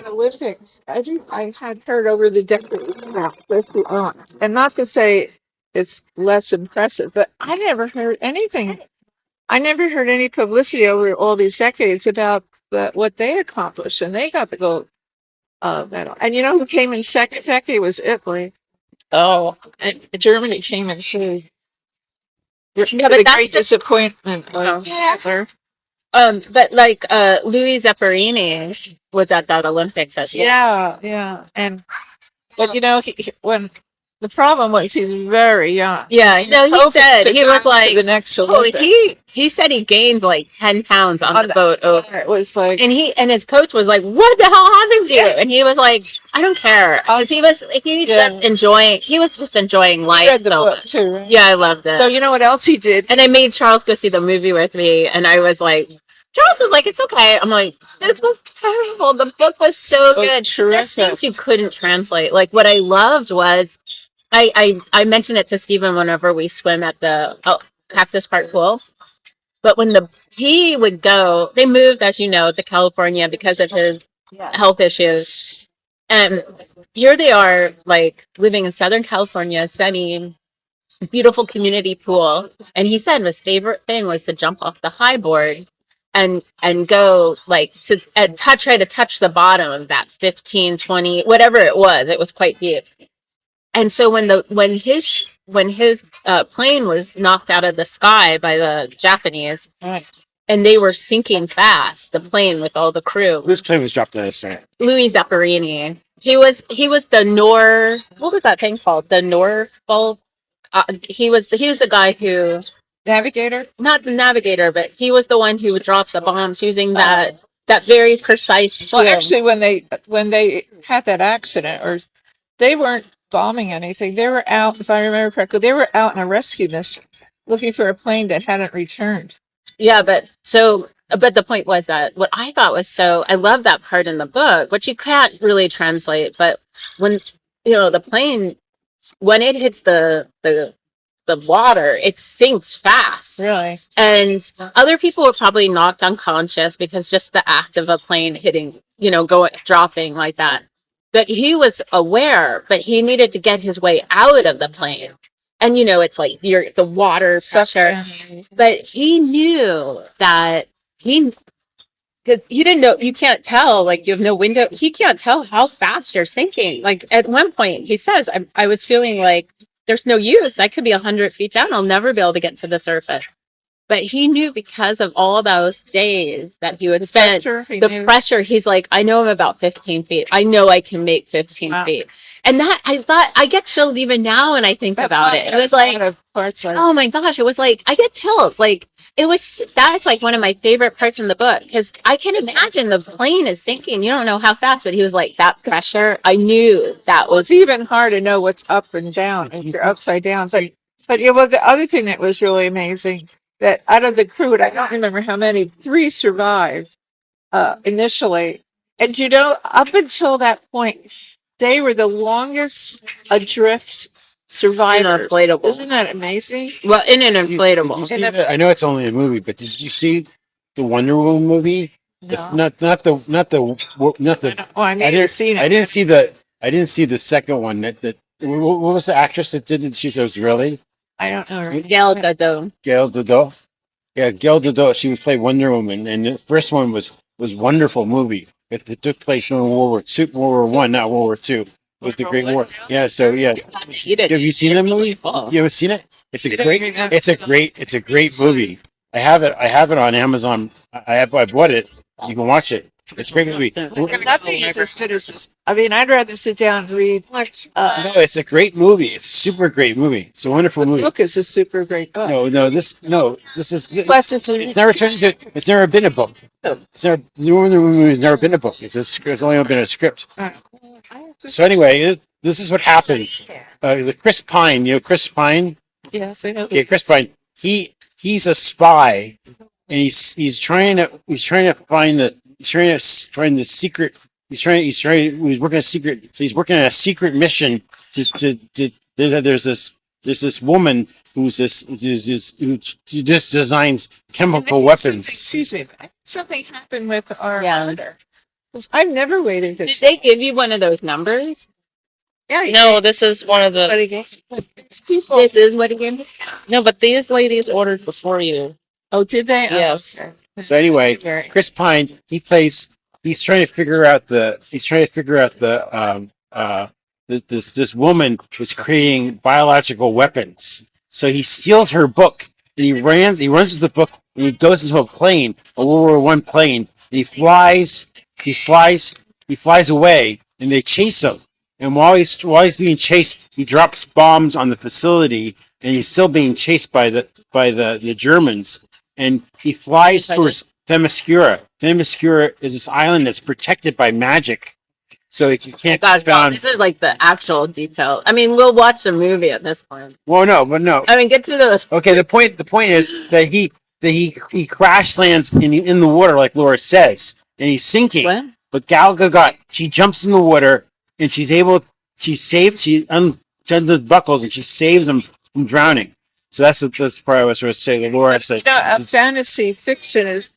Olympics, I had heard over the decades about Christy Owens, and not to say it's less impressive, but I never heard anything. I never heard any publicity over all these decades about what they accomplished, and they got the gold medal. And you know who came in second? Second was Italy. Oh, And Germany came in third. yeah, The but great disappointment was Oh. Hitler. But like Louis Zapparini was at that Olympics as well. Yeah. But you know, when the problem was he's very young. Yeah, no, he Hope said to he go was to like, the next oh, Olympics. he said he gained like 10 pounds on On the boat over. It was like, And his coach was like, "What the hell happened to you?" And he was like, "I don't care," because he was just enjoying I life read the so book much. too, right? Yeah, I loved it. So you know what else he did? And I made Charles go see the movie with me, and I was like, Charles was like, "It's okay." I'm like, "This was terrible. The book was so good. There's Terrific. things you couldn't translate." Like what I loved was, I mentioned it to Stephen whenever we swim at the Cactus Park pool. But when he would go, they moved, as you know, to California because of his health issues. And here they are, like living in Southern California, sunny, beautiful community pool. And he said his favorite thing was to jump off the high board and go like try to touch the bottom of that 15, 20, whatever it was. It was quite deep. And so when his plane was knocked out of the sky by the Japanese, Right. and they were sinking fast, the plane with all the crew. Whose plane was dropped in the sand? Louis Zapparini. He was the what was that thing called? The Norfolk. He was the guy who, Navigator. not the navigator, but he was the one who dropped the bombs using that very precise tool. Well, actually, when they had that accident, or they weren't bombing anything. They were out, if I remember correctly, they were out on a rescue mission looking for a plane that hadn't returned. Yeah, but the point was that what I thought was I love that part in the book, which you can't really translate, but when the plane, when it hits the water, it sinks fast. Really? And other people were probably knocked unconscious because just the act of a plane hitting, dropping like that. But he was aware, but he needed to get his way out of the plane. And it's like the water pressure. But he knew that because he didn't know, you can't tell, like you have no window. He can't tell how fast you're sinking. Like at one point he says, I was feeling like there's no use. I could be 100 feet down. I'll never be able to get to the surface. But he knew because of all those days that he would spend, the pressure, he's like, I know I'm about 15 feet. I know I can make 15 feet. And that, I get chills even now when I think about it. It was like, oh my gosh, it was like, I get chills. Like, that's like one of my favorite parts in the book. Because I can imagine the plane is sinking. You don't know how fast, but he was like, that pressure, I knew that was. It's even hard to know what's up and down if you're upside down. But the other thing that was really amazing, that out of the crew, and I don't remember how many, 3 survived initially. And up until that point, they were the longest adrift survivors. Inflatable. Isn't that amazing? Well, in an inflatable. I know it's only a movie, but did you see the Wonder Woman movie? No. Not the. Oh, I may have seen it. I didn't see the second one. What was the actress that did it? She says, really? I don't know. Gal Gadot. Gal Gadot. Yeah, Gal Gadot. She was played Wonder Woman, and the first one was wonderful movie. It took place in World War One, not World War Two. It was the Great War. Yeah. So yeah. Have you seen that movie? You ever seen it? It's a great movie. I have it on Amazon. I bought it. You can watch it. It's a great movie. Nothing is as good as this. I mean, I'd rather sit down and read. No, it's a great movie. It's a super great movie. It's a wonderful movie. The book is a super great book. This is. Plus, it's never been a book. The Wonder Woman movie has never been a book. It's only been a script. So anyway, this is what happens. The Chris Pine, Chris Pine. Yes, I know. Yeah, Chris Pine. He's a spy, and he's trying to find the secret. He's working a secret. So he's working on a secret mission there's this woman who just designs chemical weapons. Excuse me. Something happened with our Yeah. monitor. 'Cause I've never waited Did this. they give you one of those numbers? Yeah, No, this is one of that's what the. he gave. People. This is what he gave me. No, but these ladies ordered before you. Oh, did they? Yes. Oh, okay. So anyway, Very- Chris Pine, he's trying to figure out this woman was creating biological weapons. So he steals her book and he runs with the book and he goes into a plane, a World War One plane, and he flies away and they chase him. And while he's being chased, he drops bombs on the facility and he's still being chased by the Germans. And he flies towards Themyscira. Themyscira is this island that's protected by magic, so he can't be Gosh, wow, found. this is like the actual detail. I mean, we'll watch the movie at this point. Well, no. I mean, get to the. Okay, the point is that he crash lands in the water, like Laura says, and he's sinking. What? But Gal Gadot, she jumps in the water and she undoes buckles and she saves him from drowning. So that's the part I was trying to say. The Laura said, a fantasy fiction is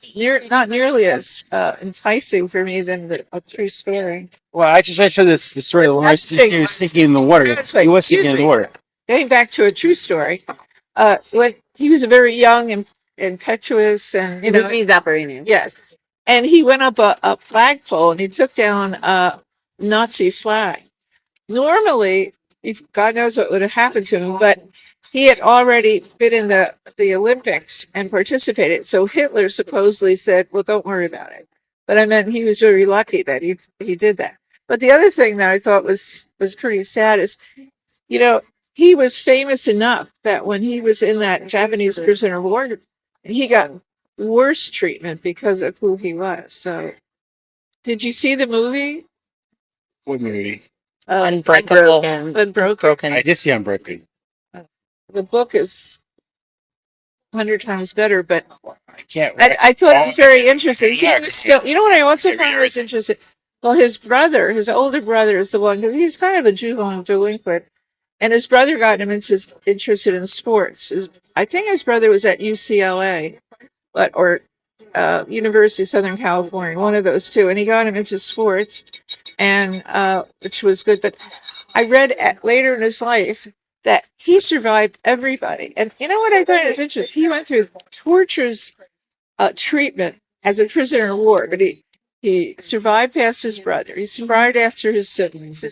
not nearly as enticing for me than a true story. "Well, I just tried to show the story of Laura sinking in the water. That's right. He was sinking Excuse in the me. water." Getting back to a true story, when he was a very young and impetuous, and Movie Zapparini. yes, and he went up a flagpole and he took down a Nazi flag. Normally, if God knows what would have happened to him, but he had already been in the Olympics and participated. So Hitler supposedly said, "Well, don't worry about it." But I meant he was very lucky that he did that. But the other thing that I thought was pretty sad is, he was famous enough that when he was in that Japanese prisoner of war, he got worse treatment because of who he was. So, did you see the movie? What movie? Unbreakable. Unbroken. I did see Unbroken. The book is 100 times better, but I can't. I thought it was very interesting. He was still, what I also found was interesting. Well, his older brother, is the one, because he's kind of a juvenile delinquent, and his brother got him interested in sports. I think his brother was at UCLA, or University of Southern California, one of those two, and he got him into sports, and which was good. But I read later in his life that he survived everybody. And you know what I find is interesting? He went through torturous treatment as a prisoner of war, but he survived past his brother. He survived after his siblings,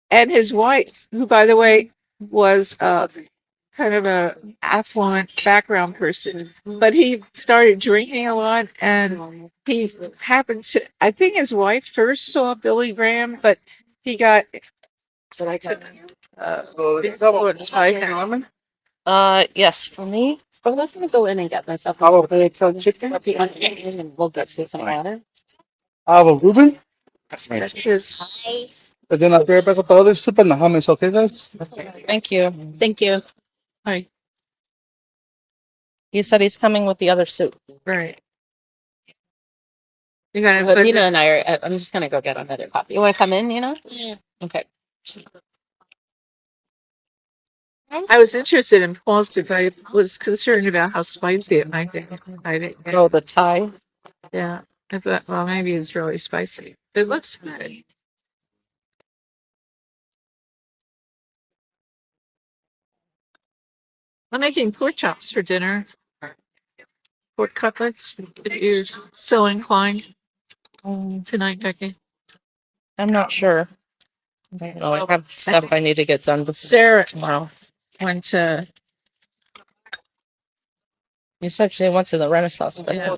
and his wife, who, by the way, was kind of a affluent background person, but he started drinking a lot, and he happened to. I think his wife first saw Billy Graham, but he got influenced by him. Yes, for me. I was gonna go in and get myself. How about chicken? And we'll get you some water. Ruben? That's my That's his. And then I'll be right back with the other soup and the hummus, okay, guys? Thank you. Thank you. Hi. He said he's coming with the other soup. Right. You gotta But put Nina this- and I are. I'm just gonna go get another coffee. You want to come in, Nina? Yeah. Okay. I was interested in Paul's soup. I was concerned about how spicy it might be. I didn't get Oh, the Thai. Yeah. I thought, well, maybe it's really spicy. It looks good. I'm making pork chops for dinner. Pork cutlets, if you're so inclined tonight, Becky. I'm not sure. I don't know. I have stuff I need to get done before Sarah tomorrow. went to You said she went to the Renaissance yeah, Festival.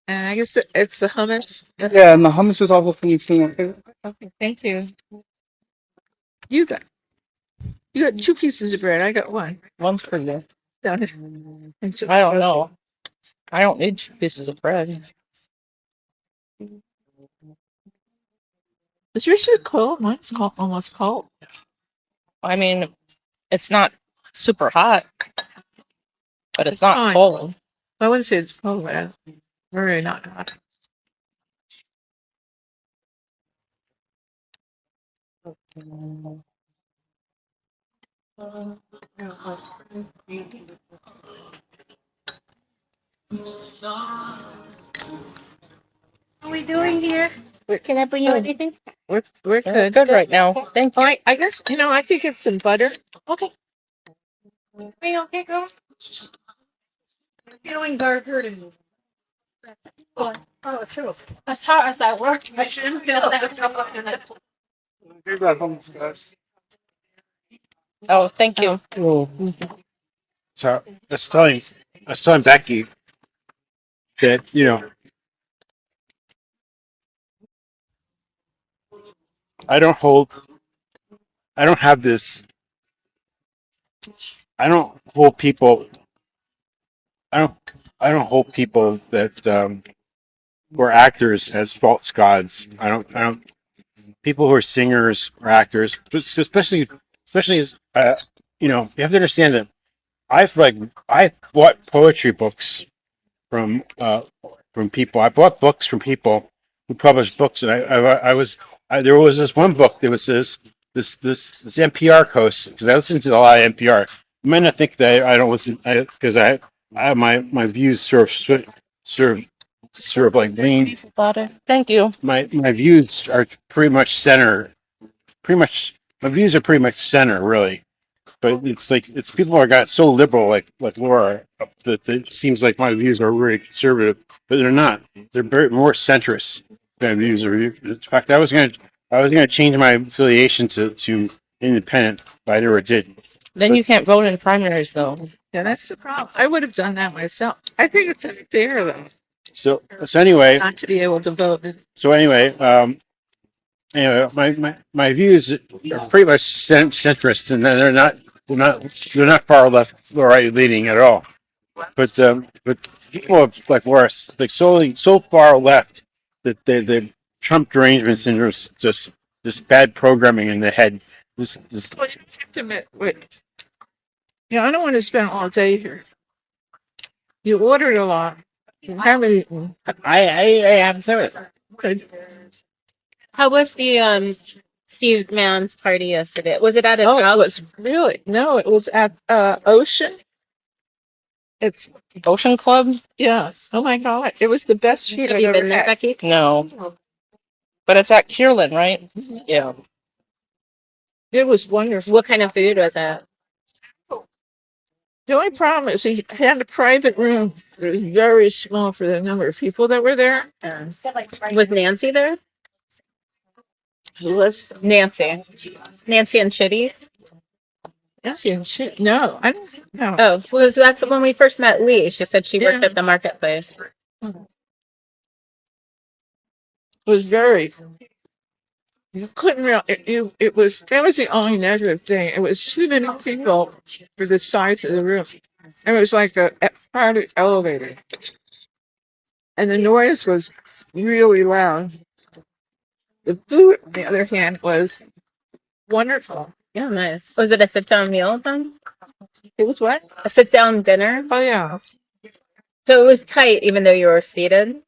and I guess it's the hummus. Yeah, and the hummus is also for you too, okay? Okay, thank you. You got 2 pieces of bread. I got one. One's for you. Down here. I don't know. I don't need 2 pieces of bread. Is yours so cold? Mine's almost cold. I mean, it's not super hot, but it's not fine. cold. I wouldn't say it's cold, but it's very not hot. are we doing here? We're, Can I bring you anything? we're Good, good. right now. Thank you. I guess, I think it's some butter. Okay. Are you okay, girl? Feeling hurting. Oh, sure. As hard as I work, I shouldn't feel that. Here's that hummus, guys. Oh, thank you. So I was telling Becky that I don't hold, I don't have this, I don't hold people, I don't, I don't hold people that who are actors as false gods. I don't. People who are singers or actors, especially as you have to understand that I bought poetry books from uh from people. I bought books from people who published books, and there was this one book. There was this NPR host, because I listen to a lot of NPR. You might not think that I don't listen, because I have my views sort of like lean. Butter. Thank you. My views are pretty much my views are pretty much center, really. But it's people who got so liberal, like Laura, that it seems like my views are really conservative, but they're not. They're very more centrist than views are. In fact, I was gonna change my affiliation to independent, but I never did. Then you can't vote in primaries, though. Yeah, that's the problem. I would have done that myself. I think it's unfair, though, So anyway, not to be able to vote. my views are pretty much centrist, and they're not far left or right leaning at all. But people like Loris, like so far left that the Trump derangement syndrome is just bad programming in the head. Just Well, you have to admit, wait. I don't want to spend all day here. You ordered a lot. You haven't eaten. I have some of it. Good. How was the Steve Mann's party yesterday? Was it at a Oh, it job? was really, no, it was at Ocean. It's, Ocean Club? yes. Oh my God. It was the best food Have I've you ever been there, had. Becky? No. But it's at Kierland, right? Yeah. It was wonderful. What kind of food was that? The only problem is he had a private room. It was very small for the number of people that were there. And Was Nancy there? who was Nancy. Nancy and Chitty? Nancy and shit? No, I don't know. Oh, that's when we first met Lee. She said she worked Yeah. at the marketplace. It was very. You couldn't really. It was. That was the only negative thing. It was too many people for the size of the room. It was like a private elevator, and the noise was really loud. The food, on the other hand, was wonderful. Yeah, nice. Was it a sit-down meal then? It was what? A sit-down dinner? Oh yeah. So it was tight even though you were seated?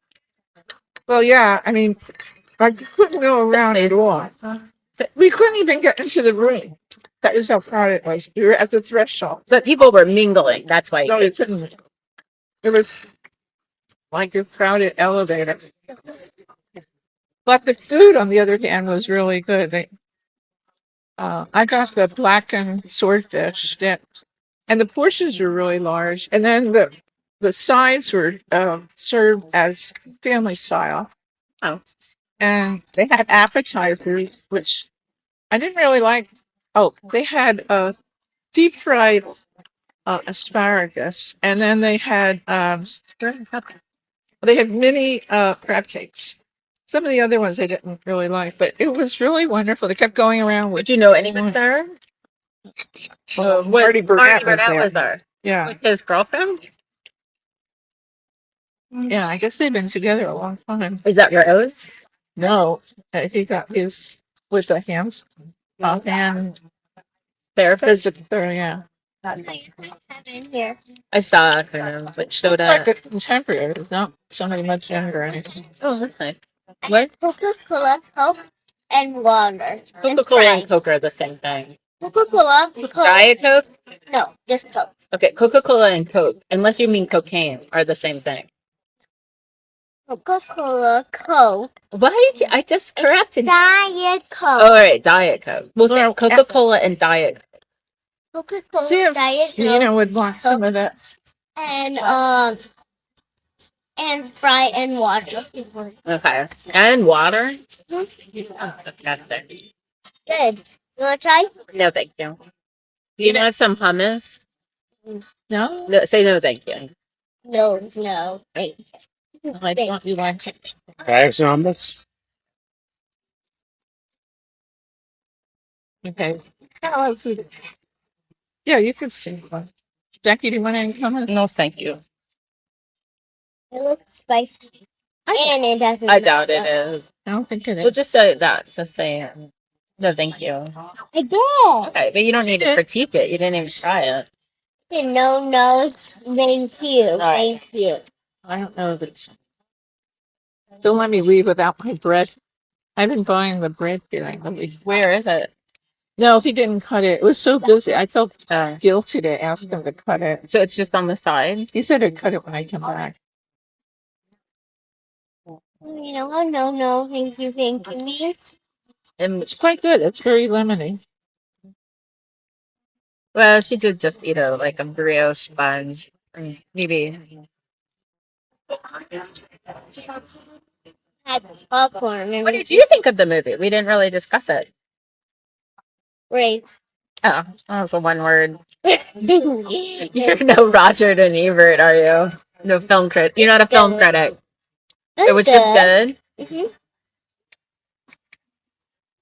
Well, yeah. I mean, like you couldn't go around at all. We couldn't even get into the room. That is how crowded it was. We were at the threshold. But people were mingling. That's why. No, you couldn't. It was like a crowded elevator. But the food, on the other hand, was really good. I got the blackened swordfish, and the portions were really large. And then the sides were served as family style. Oh. And they had appetizers, which I didn't really like. Oh, they had deep fried asparagus, and then they had mini crab cakes. Some of the other ones I didn't really like, but it was really wonderful. They kept going around with. Would you know anyone there? Marty Burnett was there. Yeah, With his girlfriend? yeah. I guess they've been together a long time. Is that Rose? No, he got his with the hands and Therapist? physical. Yeah, I saw kind of, but showed like up. a contemporary. It's not somebody much younger or anything. Oh, that's nice. What? Coca-Cola, Coke, and water. Coca-Cola and Coke are the same thing. Coca-Cola, Coke. Diet Coke? No, just Coke. Okay, Coca-Cola and Coke, unless you mean cocaine, are the same thing. Coca-Cola, Coke, Why? I just corrected. Diet Coke. Oh, all right, Diet Coke. We'll say Well, Coca-Cola and Diet. Coca-Cola, See if Diet Nina Coke, would want some of that. and Sprite and water. Okay. And water? Oh, that's there. Good. You wanna try? No, thank you. Do you want some hummus? No? No, say no, thank you. No, no. Wait. I thought you liked it. Can I have some omelets? Okay. Oh, let's see. Yeah, you could see one. Jackie, do you want any hummus? No, thank you. It looks spicy. And it doesn't. I doubt it is. I don't think it Well, is. just say that. Just say no, thank you. I did. Okay, but you don't need to critique it. You didn't even try it. No, no. Thank you. Right. Thank you. I don't know if it's. Don't let me leave without my bread. I've been buying the bread here. I believe. Where is it? No, he didn't cut it. It was so busy. I felt Oh. guilty to ask him to cut it. So it's just on the sides? He said he'd cut it when I come back. You know what? No, no. Thank you. Thank you. Means And, It's quite good. It's very lemony. well, she did just eat like a brioche bun. Maybe. had popcorn. What did you think of the movie? We didn't really discuss it. Great. Oh, that was a one word. You're You're no Roger and Ebert, are you? No film critic. You're not a film critic. It was just good. Mhm.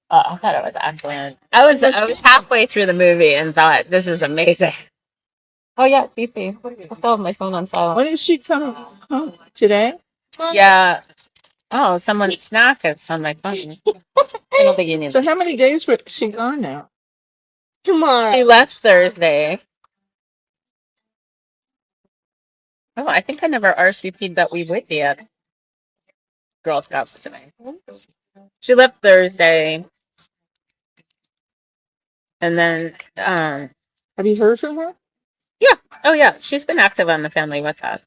Oh, I thought it was excellent. I was halfway through the movie and thought this is amazing. Oh yeah, beep beep. I still have my phone on silent. When did she come home? Today? Yeah. Oh, someone's snack is on my phone. I don't think you need. So how many days was she gone now? Tomorrow. She left Thursday. Oh, I think I never RSVP'd that we would be at Girl Scouts today. She left Thursday. And then, Have you heard from her? yeah. Oh, yeah. She's been active on the family WhatsApp.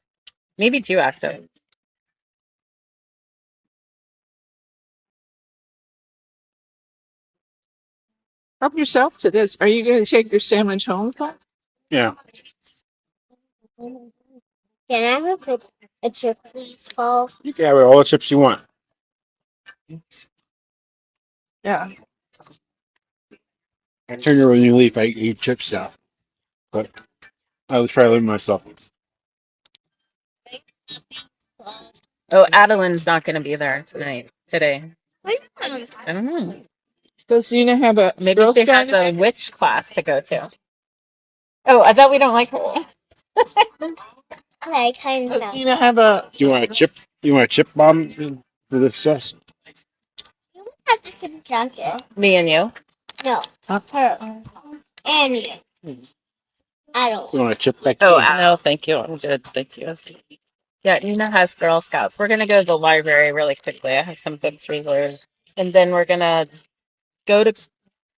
Maybe too active. Help yourself to this. Are you going to take your sandwich home, Paul? Yeah. Can I have a chip, please, Paul? You can have all the chips you want. Yeah. I turn over a new leaf. I eat chips now. But I will try to limit myself. Oh, Adeline's not going to be there today. Wait, I don't know. Does Nina have a Maybe Girl she Scout has a event? witch class to go to. Oh, I thought we don't like her. I kind Does of. Nina have a? Do you want a chip? You want a chip bomb for the sauce? You have the same jacket. Me and you. No, her. And you. I don't. You want a chip back? Oh, No, thank you. I'm good. Thank you. yeah, Nina has Girl Scouts. We're going to go to the library really quickly. I have some books reserved. And then we're going to go to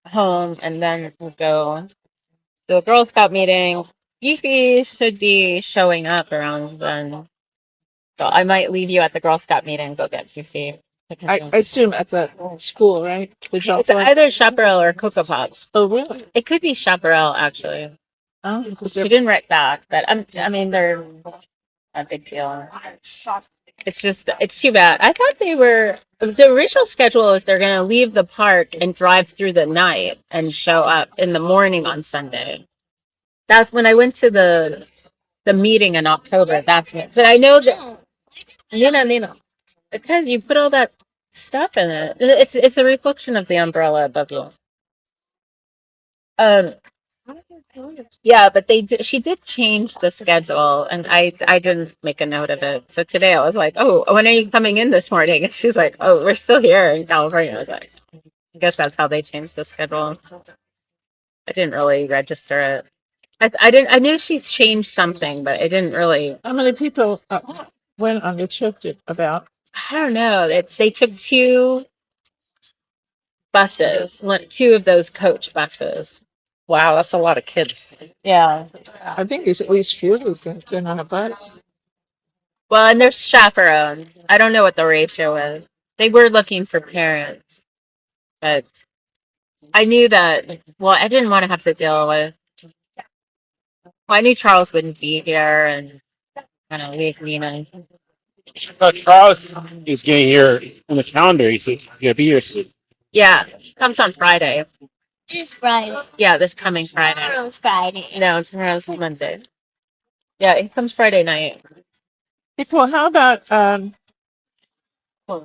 home and then we'll go to a Girl Scout meeting. Fifi should be showing up around then. So I might leave you at the Girl Scout meeting and go get Fifi. I assume at the school, right? The job It's board? either Chaparral or Cocoa Pops. Oh, really? It could be Chaparral, actually. Oh, because We didn't write back, but I mean, they're a big deal. It's just, it's too bad. I thought the original schedule is they're going to leave the park and drive through the night and show up in the morning on Sunday. That's when I went to the meeting in October. That's when, but I know that, Nina, because you put all that stuff in it. It's a reflection of the umbrella above you. Yeah, but she did change the schedule and I didn't make a note of it. So today I was like, oh, when are you coming in this morning? And she's like, oh, we're still here in California. I was like, I guess that's how they changed the schedule. I didn't really register it. I knew she's changed something, but it didn't really. how many people went on the trip about? I don't know. They took two buses, two of those coach buses. Wow, that's a lot of kids. Yeah. I think there's at least few who've been on a bus. Well, and there's chaperones. I don't know what the ratio is. They were looking for parents, but I knew that. Well, I didn't want to have to deal with. Well, I knew Charles wouldn't be here, and kind of leave Nina. So Charles is getting here on the calendar. He says he's gonna be here soon. Yeah, comes on Friday. This Friday. Yeah, this coming Friday. Tomorrow's Friday. No, tomorrow's Monday. Yeah, it comes Friday night. Hey, Paul, how about so I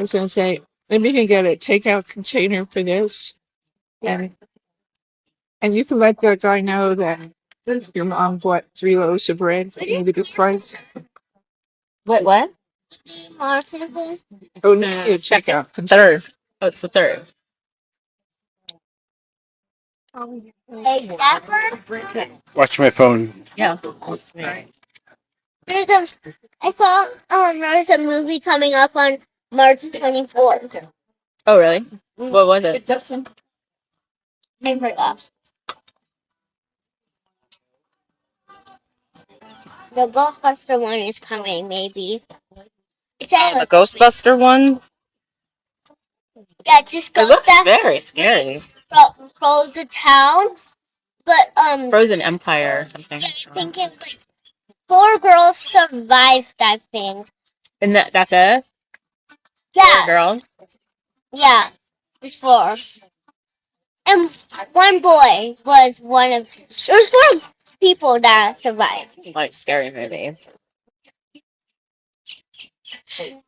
was going to say maybe you can get a takeout container for this, and you can let the guy know that your mom bought 3 loaves of bread, maybe the slice. What? Martin. Oh, no, you check out Third. Oh, it's the third. Take that for. Watch my phone. Yeah. There's I saw there's a movie coming up on March 24th. Oh, really? What was it? I forgot. The Ghostbuster one is coming, maybe. It The says, Ghostbuster one? yeah, just It goes looks that very scary. close the town. But Frozen Empire or something. yeah, I think it was like 4 girls survived. I think. And that's it? Yeah, Girl? yeah, just 4. And one boy was one of. There was 4 people that survived. Like scary movies.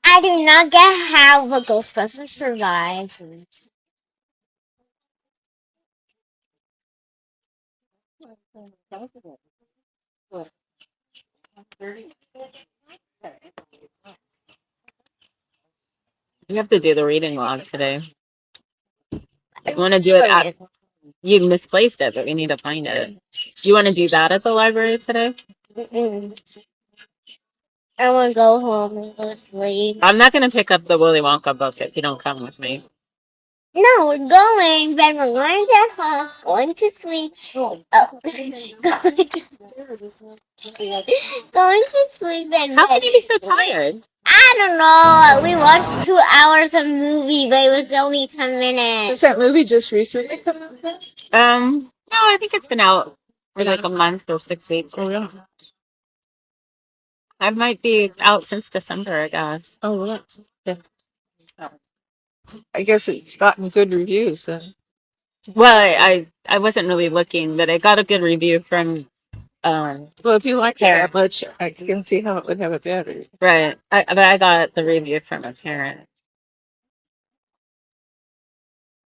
I do not get how the Ghostbusters survived. You have to do the reading log today. I want to do it at. You misplaced it, but we need to find it. Do you want to do that at the library today? I want to go home and go to sleep. I'm not going to pick up the Willy Wonka book if you don't come with me. No, we're going, but we're going to home, going to sleep. Oh, going to sleep and How can you be so tired? I don't know. We watched 2 hours of movie, but it was only 10 Does minutes. that movie just recently come out? No, I think it's been out for like a month or 6 weeks. Oh, yeah. I might be out since December, I guess. Oh, well, I guess it's gotten good reviews then. Well, I wasn't really looking, but I got a good review from Well, if you like it Fair. that much, I can see how it would have a bad review. right. But I got the review from a parent.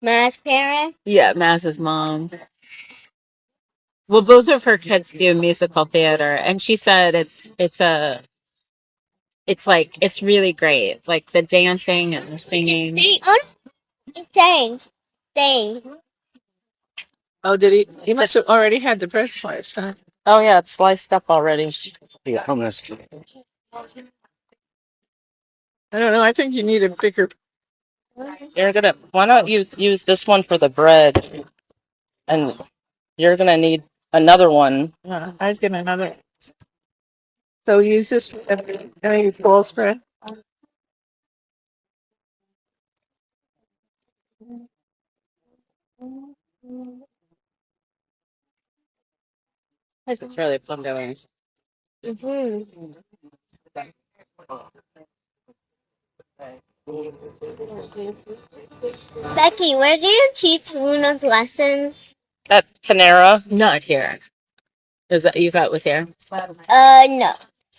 Mass parent? Yeah, Maz's mom. Well, both of her kids do musical theater, and she said it's really great, like the dancing and the singing. Staying. Oh, did he? He must have already had the bread slice, huh? Oh, yeah, it's sliced up already. Yeah, hummus. I don't know. I think you need a bigger. Why don't you use this one for the bread? And you're gonna need another one. I'd get another. So use this for any fall spread. This is really fun doing. Becky, where do you teach Luna's lessons? At Panera. Not here. Is that you thought it was here? No.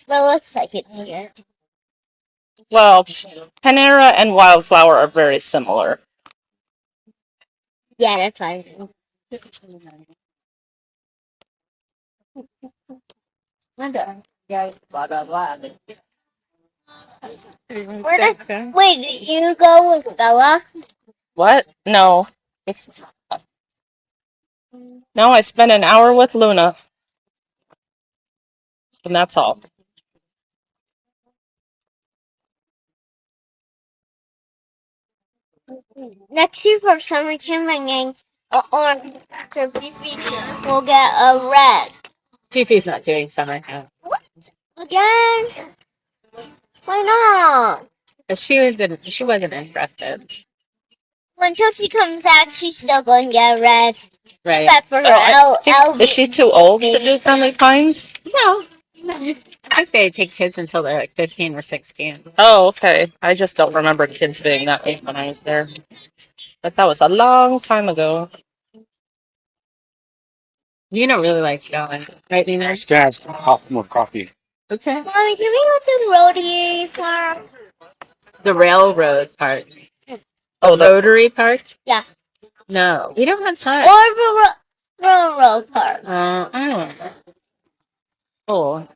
But it looks like it's here. Well, Panera and Wildflower are very similar. Yeah, that's fine. Wait, did you go with Bella? What? No. No, I spent an hour with Luna. And that's all. Next year for summer camp, or we'll get a red. Fifi's not doing summer camp. Again? Why not? She wasn't interested. When Tootsie comes back, she's still going to get red Right. pepper. Is she too old to do family pines? No. I think they take kids until they're like 15 or 16. Oh, okay. I just don't remember kids being that big when I was there. But that was a long time ago. Nina really likes going. Right, Nina? Let's grab some more coffee. Okay. Mommy, can we go to the Rotary Farm? The railroad part. Oh, the Rotary part? Yeah. No. We don't have time. Or the Railroad Park? I don't know. Oh.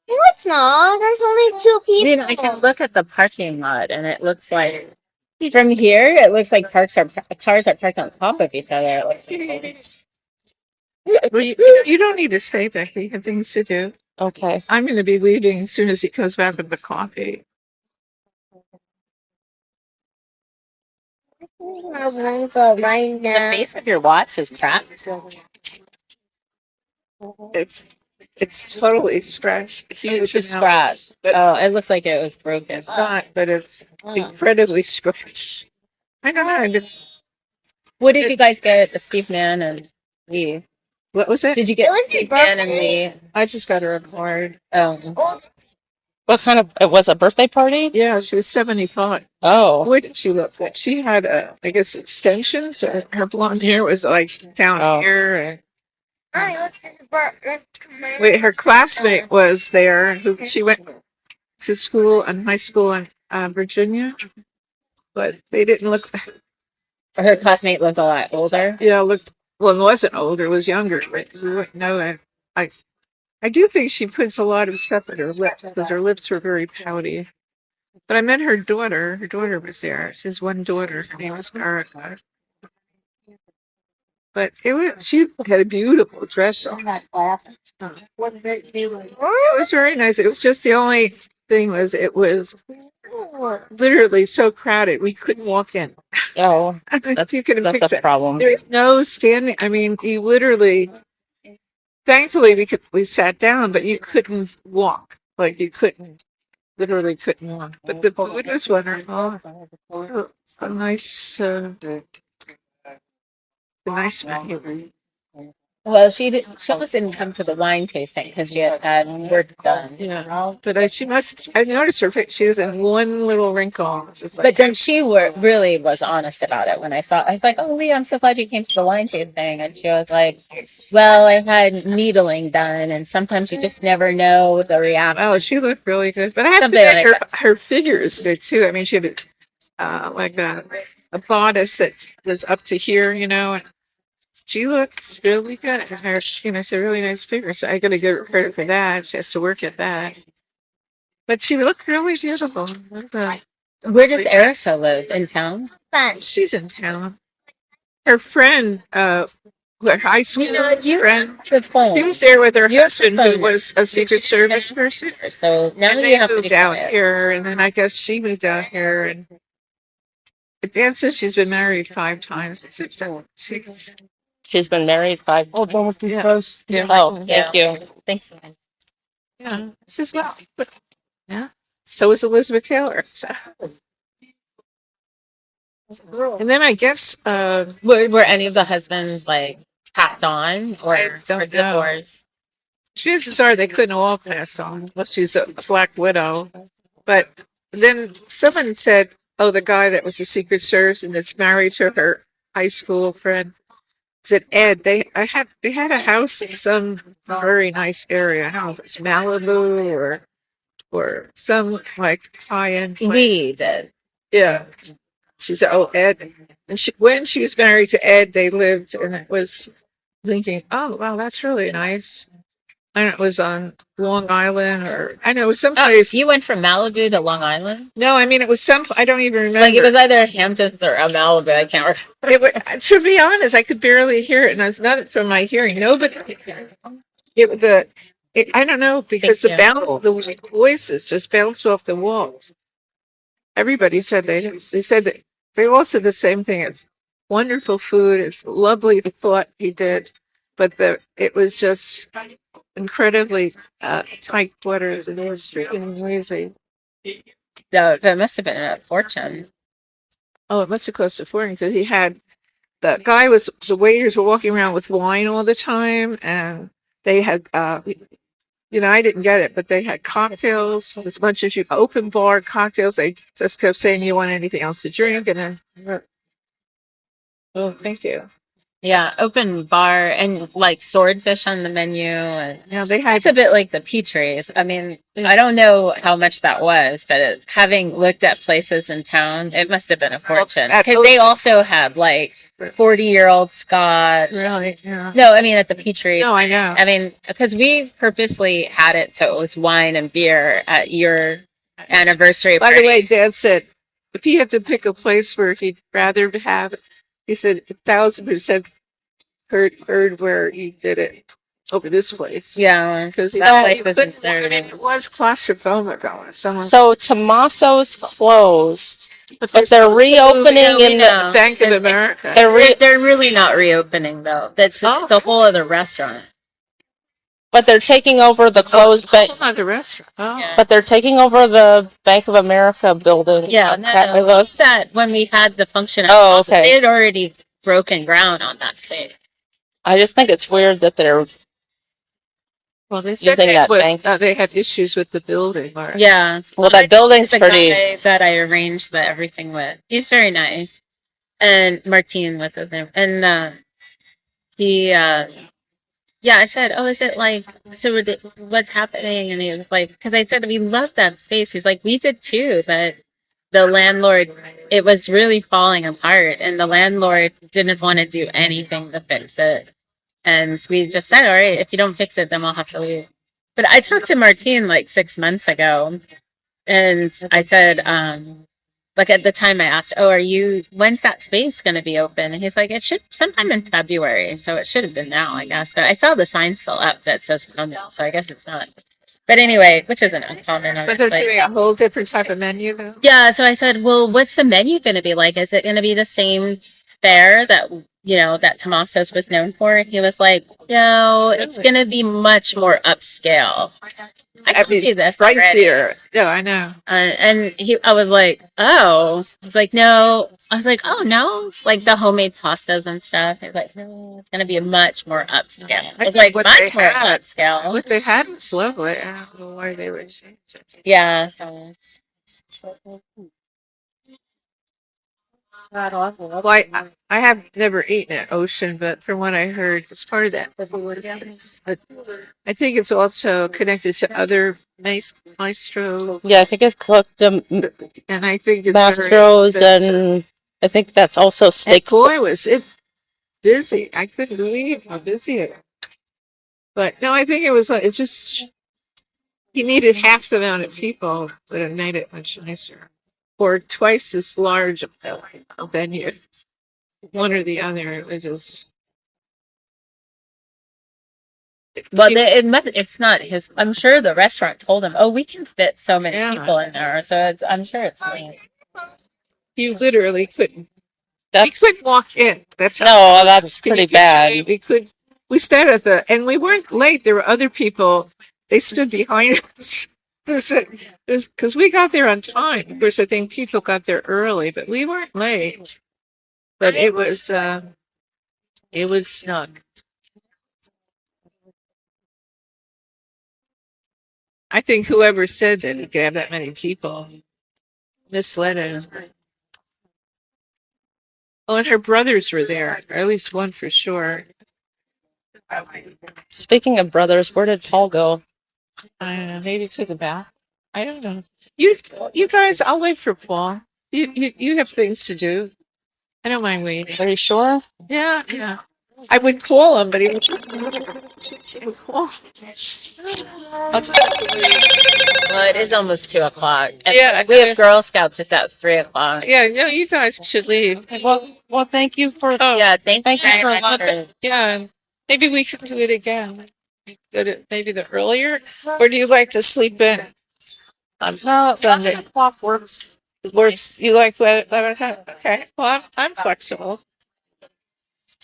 No, it's not. There's only 2 people. Nina, I can look at the parking lot and it looks like from here it looks like cars are parked on top of each other. It looks like. Well, you don't need to stay there. You have things to do. okay. I'm going to be leaving as soon as he comes back with the coffee. I'm going right The now. face of your watch is cracked. It's totally scratched. Huge It's amount. scratched. But- Oh, it looked like it was broken. It's not, but it's incredibly scratched. I don't know. What did you guys get? Steve Mann and Lee. What was it? Did you It get was Steve his Mann and birthday. Lee? I just got her a card. Oh, What kind of? It was a birthday party? Yeah, she was 75. Oh. Boy, did she look good. She had, I guess, extensions. Her blonde hair was like down Oh. here. And Mommy, what's this wait, her classmate was there. Who she went to school and high school in Virginia, but they didn't look. her classmate looked a lot older. Yeah, looked. Well, it wasn't older. It was younger. But we wouldn't know. I do think she puts a lot of stuff in her lips because her lips were very pouty. But I met her daughter. Her daughter was there. She has one daughter. Her name was Erica. But she had a beautiful dress on. It was very nice. It was just the only thing was it was literally so crowded we couldn't walk in. Oh. If you can That's picture, a problem. there's no standing. I mean, you literally. Thankfully, we sat down, but you couldn't walk. Like you literally couldn't walk. But the food was wonderful. A nice menu. Well, she almost didn't come to the wine tasting because she had work done. Yeah, but I noticed her face. She was in one little wrinkle. Just like, But then she really was honest about it when I was like, oh, Lee, I'm so glad you came to the wine tasting. And she was like, well, I had needling done, and sometimes you just never know the reaction. oh, she looked really good. But I have Something to admit, like her figure is good too. I mean, she had like a bodice that was up to here, and she looks really good. And her, she has a really nice figure. So I got to give her credit for that. She has to work at that. But she looked really beautiful. Where does Erica live? In town? Fun. She's in town. Her friend, her high school friend, The phone. she was there with her You're husband, who familiar. was a Secret Service person. So now And you they have to moved be out quiet. here, and then I guess she moved out here. And Dan says she's been married 5 times. She's been married 5. Oh, don't with these Yeah. guys. Yeah. Oh, thank you. Thanks. Yeah, this is well. But yeah, so is Elizabeth Taylor. So. And then I guess Were any of the husbands like packed on or don't know. divorced? chances are they couldn't all pass on unless she's a black widow. But then someone said, "Oh, the guy that was a Secret Service and that's married to her high school friend." Said Ed, they had a house in some very nice area. I don't know if it's Malibu or some like high end place. Lee did. Yeah. She said, "Oh, Ed," and when she was married to Ed, they lived, and it was thinking, "Oh, wow, that's really nice." And it was on Long Island, or I know it was someplace. You went from Malibu to Long Island? No, I mean it was some. I don't even remember. Like it was either Hamptons or Malibu. I can't remember. To be honest, I could barely hear it, and it's not from my hearing. Nobody could hear it. I don't know because the voices just bounced off the walls. Everybody said they said that they all said the same thing. It's wonderful food. It's lovely the thought he did. but it was just incredibly tight quarters, and it was freaking noisy. That must have been a fortune. Oh, it must have cost a fortune because the waiters were walking around with wine all the time, and they had I didn't get it, but they had cocktails as much as you open bar cocktails. They just kept saying, "You want anything else to drink?" And then, oh, thank you. Yeah, open bar and like swordfish on the menu, and Yeah, they had it's a bit like the Petries. I mean, I don't know how much that was, but having looked at places in town, it must have been a fortune. At Because they also had like 40-year-old scotch. really, yeah. No, I mean at the Petries. No, I know. I mean, because we purposely had it so it was wine and beer at your anniversary By party. the way, Dad said if he had to pick a place where he'd rather have, he said 1,000% heard where he did it over this place. Yeah, Because that place isn't there. I mean, it was claustrophobic going. So Tommaso's closed, but they're supposed to reopening move in No. the. Bank of America. They're really not reopening though. It's a whole other restaurant. But they're taking over the closed bank. Not the restaurant. Oh. Yeah. But they're taking over the Bank of America building. Yeah, Okay, no, it's that when we had the function at Oh, Plaza, okay. they had already broken ground on that space. I just think it's weird that they're. Well, they said Using that bank. they had issues with the building. Or, Yeah. Well, that building's The pretty. guy that I arranged everything with. He's very nice. And Martine was his name. And he yeah, I said, "Oh, is it like so? What's happening?" And he was like, "Because I said we love that space." He's like, "We did too, but the landlord, it was really falling apart, and the landlord didn't want to do anything to fix it." And we just said, "All right, if you don't fix it, then we'll have to leave." But I talked to Martine like 6 months ago, and I said, like at the time I asked, "Oh, when's that space going to be open?" And he's like, "It should sometime in February." So it should have been now, I guess. But I saw the sign still up that says coming, so I guess it's not. But anyway, which isn't uncommon. But they're doing a whole different type of menu though. Yeah, so I said, "Well, what's the menu going to be like? Is it going to be the same fare that that Tommaso's was known for?" And he was like, "No, it's going to be much more upscale." I told you this right already. there. Yeah, I know. And I was like, "Oh," I was like, "No," I was like, "Oh no," like the homemade pastas and stuff. He's like, "No, it's going to be a much more upscale." I was like, What "Much they more had. upscale." What they had was lovely. I don't know why they would change it. Yeah, so Well, I have never eaten at Ocean, but from what I heard, it's part of that. But I think it's also connected to other maestro, Yeah, I think it's cooked and I think it's Mastro's, and I think that's also And steak. boy, was it busy! I couldn't believe how busy it was. But no, I think it was. It just he needed half the amount of people, but it made it much nicer, or twice as large a venue. One or the other. It just. well, it's not his. I'm sure the restaurant told him, "Oh, we can fit so many Yeah. people in there." So I'm sure it's like, You literally couldn't. We That's couldn't walk in. That's no, that's Can you pretty picture bad. it? We could. We stayed and we weren't late. There were other people. They stood behind us. Because we got there on time. Of course, I think people got there early, but we weren't late. But it was snug. I think whoever said that it could have that many people misled him. Oh, and her brothers were there, or at least one for sure. Speaking of brothers, where did Paul go? Maybe to the bath. I don't know. You guys, I'll wait for Paul. You have things to do. I don't mind waiting. Are you sure? Yeah. I would call him, but he would call. I'll just have to wait. well, it is almost 2:00. And Yeah, we have Girl Scouts. It's at 3:00. Yeah, no, you guys should leave. Well, thank you for. Oh, Yeah, thank you Thank you very for much. looking. yeah. Maybe we could do it again. Go to maybe the earlier, or do you like to sleep in? On Sunday. 11 works. Works. You like 11 o'clock? Okay. Well, I'm flexible.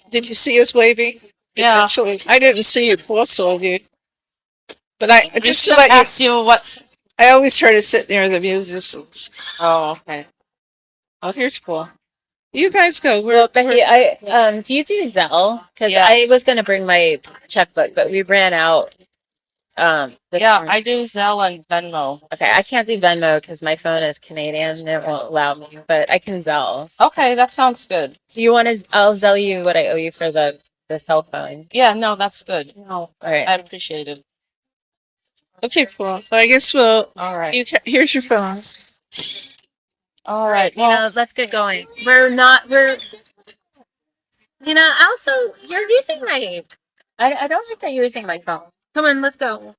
Did you see us waving? Yeah. Actually, I didn't see you postal you, but I We just to should let you. ask you what's. I always try to sit near the musicians. Oh, okay. Oh, here's Paul. You guys go. Well, Becky, do you do Zelle? Because Yeah. I was gonna bring my checkbook, but we ran out. This Yeah, morning. I do Zelle and Venmo. Okay, I can't do Venmo because my phone is Canadian and it won't allow me, but I can Zelle. Okay, that sounds good. Do you want to? I'll Zelle you what I owe you for the cell phone. Yeah, no, that's good. All right. I appreciate it. Okay, Paul. So I guess we'll. All right. Here's your phone. All right. You know, let's get going. We're. Also, you're using my. I don't think they're using my phone. Come on, let's go.